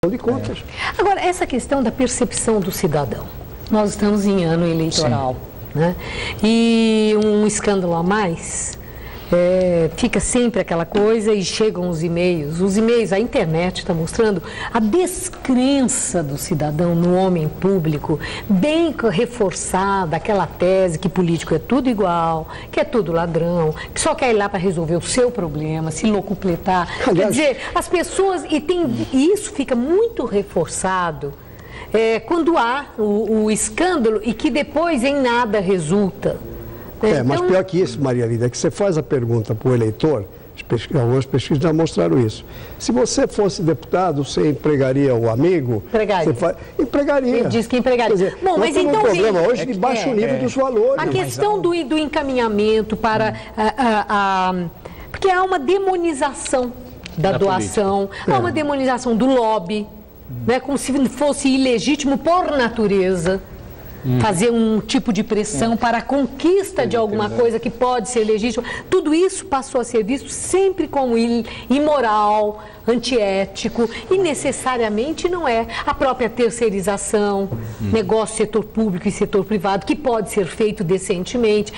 de contas. Agora, essa questão da percepção do cidadão. Nós estamos em ano eleitoral, né? E um escândalo a mais, fica sempre aquela coisa e chegam os e-mails, a internet está mostrando a descrença do cidadão no homem público, bem reforçada, aquela tese que político é tudo igual, que é tudo ladrão, que só quer ir lá para resolver o seu problema, se locupletar. Quer dizer, as pessoas, e isso fica muito reforçado quando há o escândalo e que depois em nada resulta. Então... Mas pior que isso, Maria Lídia, é que você faz a pergunta para o eleitor, algumas pesquisas já mostraram isso. Se você fosse deputado, você empregaria o amigo? Empregaria. Empregaria. Ele diz que empregaria. Quer dizer, bom, mas então um problema hoje de baixo nível dos valores. A questão do encaminhamento para... porque há uma demonização da doação, há uma demonização do lobby, né, como se fosse ilegítimo por natureza. Fazer um tipo de pressão para a conquista de alguma coisa que pode ser legítima. Tudo isso passou a ser visto sempre como imoral, antiético e necessariamente não é. A própria terceirização, negócio setor público e setor privado, que pode ser feito decentemente,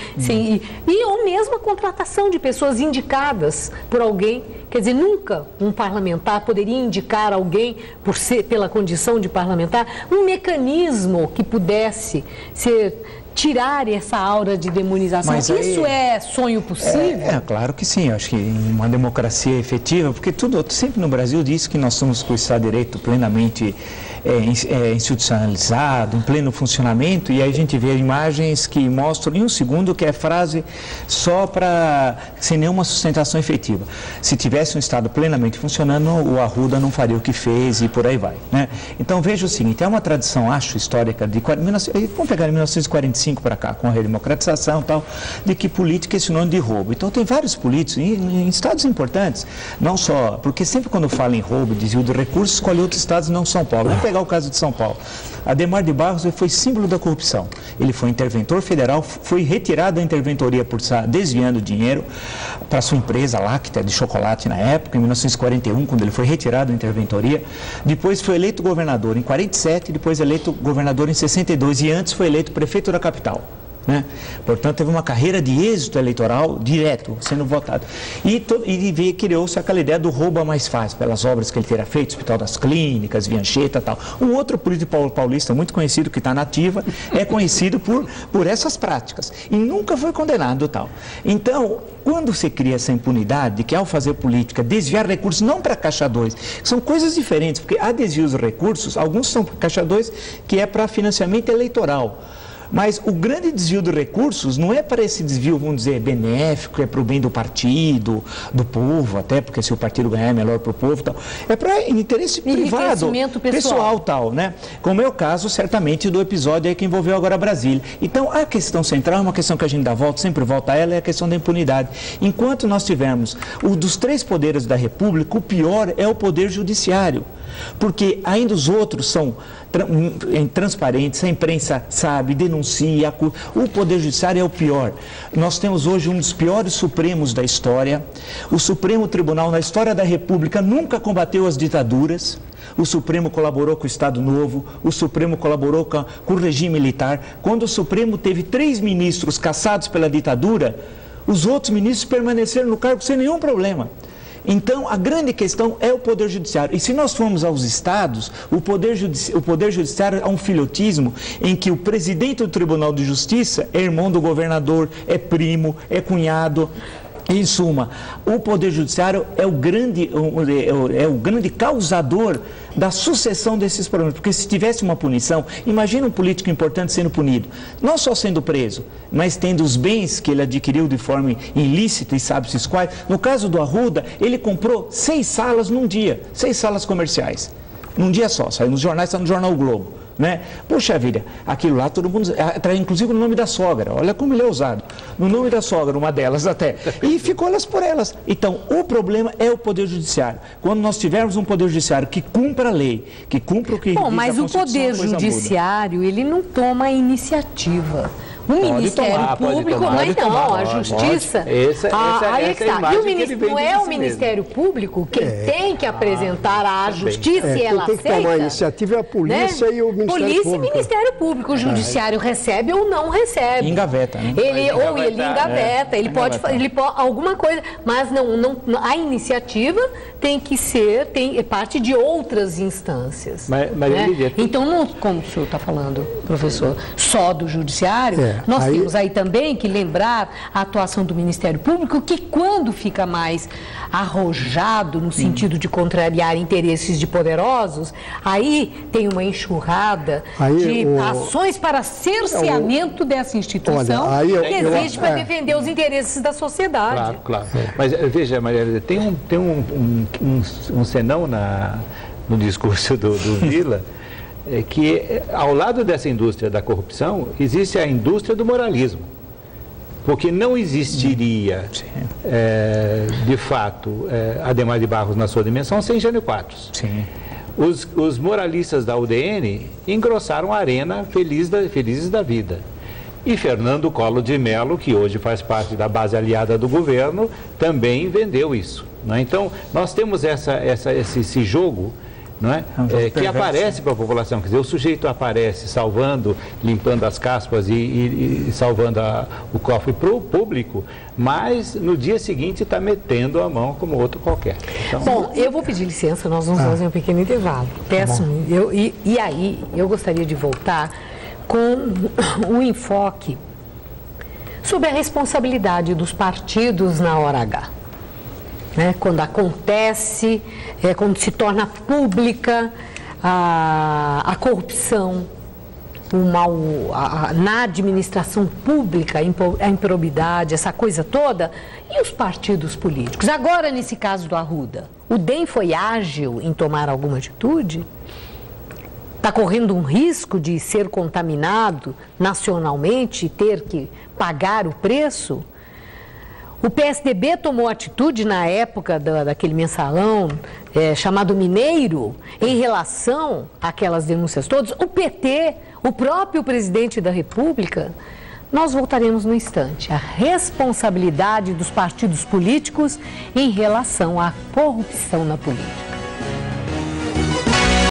ou mesmo a contratação de pessoas indicadas por alguém. Quer dizer, nunca um parlamentar poderia indicar alguém, pela condição de parlamentar, um mecanismo que pudesse tirar essa aura de demonização. Mas isso é sonho possível? Claro que sim. Eu acho que uma democracia efetiva, porque sempre no Brasil diz que nós somos com o Estado de Direito plenamente institucionalizado, em pleno funcionamento, e aí a gente vê imagens que mostram em um segundo que é frase só sem nenhuma sustentação efetiva. Se tivesse um Estado plenamente funcionando, o Arruda não faria o que fez e por aí vai, né? Então veja o seguinte, é uma tradição, acho, histórica, vamos pegar em 1945 para cá, com a redemocratização e tal, de que política é sinônimo de roubo. Então tem vários políticos em estados importantes, não só, porque sempre quando fala em roubo, desvio de recursos, escolhe outros estados, não São Paulo. Vamos pegar o caso de São Paulo. Adhemar de Barros foi símbolo da corrupção. Ele foi interventor federal, foi retirado da interventoria por estar desviando dinheiro para sua empresa Lacta, de chocolate na época, em 1941, quando ele foi retirado da interventoria. Depois foi eleito governador em 47, depois eleito governador em 62 e antes foi eleito prefeito da capital. Né? Portanto, teve uma carreira de êxito eleitoral direto, sendo votado. E criou-se aquela ideia do roubo mais fácil, pelas obras que ele teria feito, Hospital das Clínicas, Viancheta e tal. Um outro político paulista muito conhecido, que está na ativa, é conhecido por essas práticas. E nunca foi condenado tal. Então, quando você cria essa impunidade, que ao fazer política, desviar recursos, não para Caixa 2, são coisas diferentes, porque há desvios de recursos, alguns são para Caixa 2, que é para financiamento eleitoral. Mas o grande desvio de recursos não é para esse desvio, vamos dizer, benéfico, é para o bem do partido, do povo, até porque se o partido ganhar é melhor para o povo, tal. É para interesse privado, pessoal, tal, né? Como é o caso, certamente, do episódio aí que envolveu agora Brasília. Então, a questão central é uma questão que a gente dá volta, sempre volta a ela, é a questão da impunidade. Enquanto nós tivermos dos três poderes da República, o pior é o poder judiciário. Porque ainda os outros são transparentes, a imprensa sabe, denuncia, o Poder Judiciário é o pior. Nós temos hoje um dos piores Supremos da história. O Supremo Tribunal, na história da República, nunca combateu as ditaduras. O Supremo colaborou com o Estado Novo, o Supremo colaborou com o regime militar. Quando o Supremo teve 3 ministros caçados pela ditadura, os outros ministros permaneceram no cargo sem nenhum problema. Então, a grande questão é o Poder Judiciário. E se nós formos aos estados, o Poder Judiciário é um filhotismo em que o presidente do Tribunal de Justiça é irmão do governador, é primo, é cunhado. Em suma, o Poder Judiciário é o grande causador da sucessão desses problemas. Porque se tivesse uma punição, imagina um político importante sendo punido, não só sendo preso, mas tendo os bens que ele adquiriu de forma ilícita e sabe-se quais. No caso do Arruda, ele comprou 6 salas num dia, 6 salas comerciais, num dia só, saiu nos jornais, está no jornal o Globo. Né? Puxa vida, aquilo lá todo mundo, inclusive no nome da sogra, olha como ele é usado, no nome da sogra, uma delas até, e ficou elas por elas. Então, o problema é o Poder Judiciário. Quando nós tivermos um Poder Judiciário que cumpra a lei, que cumpra o que diz a Constituição, mas o Poder Judiciário, ele não toma a iniciativa. O Ministério Público, mas não, a Justiça. Aí é que está. E não é o Ministério Público quem tem que apresentar à Justiça e ela aceita. Quem tem que tomar a iniciativa é a polícia, né? E o Ministério Público. Polícia e Ministério Público. O Judiciário recebe ou não recebe. Engaveta, né? Ele engaveta, ele pode alguma coisa, mas não, a iniciativa tem que ser, parte de outras instâncias. Né? Então, não, como o senhor está falando, professor, só do Judiciário, nós temos aí também que lembrar a atuação do Ministério Público, que quando fica mais arrojado no sentido de contrariar interesses de poderosos, aí tem uma enxurrada de ações para cerceamento dessa instituição que existe para defender os interesses da sociedade. Claro. Mas veja, Maria Elida, tem um senão no discurso do Vila, que ao lado dessa indústria da corrupção, existe a indústria do moralismo. Porque não existiria, de fato, Adhemar de Barros na sua dimensão sem Jânio Quadros. Sim. Os moralistas da UDN engrossaram a arena felizes da vida. E Fernando Collor de Mello, que hoje faz parte da base aliada do governo, também vendeu isso. Né? Então, nós temos esse jogo, não é? Que aparece para a população. Quer dizer, o sujeito aparece salvando, limpando as caspas e salvando o cofre para o público, mas no dia seguinte está metendo a mão como outro qualquer. Então... Bom, eu vou pedir licença, nós vamos fazer um pequeno intervalo. Peço, e aí eu gostaria de voltar com um enfoque sobre a responsabilidade dos partidos na hora H. Né? Quando acontece, quando se torna pública a corrupção, o mal na administração pública, a improbidade, essa coisa toda, e os partidos políticos. Agora, nesse caso do Arruda, o DEM foi ágil em tomar alguma atitude? Está correndo um risco de ser contaminado nacionalmente e ter que pagar o preço? O PSDB tomou atitude na época daquele mensalão chamado Mineiro, em relação àquelas denúncias todas. O PT, o próprio presidente da República. Nós voltaremos no instante. A responsabilidade dos partidos políticos em relação à corrupção na política.